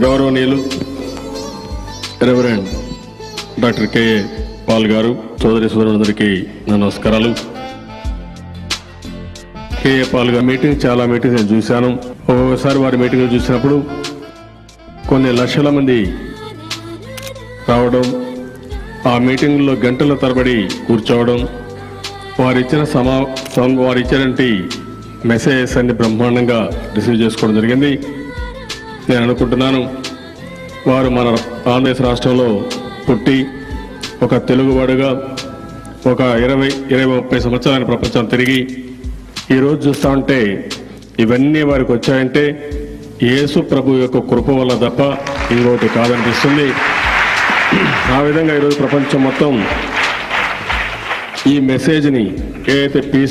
గౌరవనీయులు reverend doctor KA Paul గారు, సోదరి సోదరులందరికీ నా నమస్కారాలు. కెఏ పాల్ గారి చాలా మీటింగ్స్ నేను చూశాను. ఒక్కొక్కసారి వారి మీటింగ్లు చూసినప్పుడు కొన్ని లక్షల మంది రావడం, ఆ మీటింగ్లో గంటల తరబడి కూర్చోవడం, వారిచ్చినటువంటి మెసేజెస్ అన్ని బ్రహ్మాండంగా రిసీవ్ చేసుకోవడం జరిగింది. నేను అనుకుంటున్నాను, వారు మన ఆంధ్రప్రదేశ్ రాష్ట్రంలో పుట్టి ఒక తెలుగువాడుగా ఒక 20-30 సంవత్సరాల ప్రపంచం తిరిగి ఈరోజు చూస్తూ ఉంటే ఇవన్నీ వారికి వచ్చాయంటే యేసు ప్రభు యొక్క కృప వల్ల తప్ప ఇంకోటి కాదనిపిస్తుంది. ఆ విధంగా ఈరోజు ప్రపంచం మొత్తం ఈ మెసేజ్ని ఏదైతే పీస్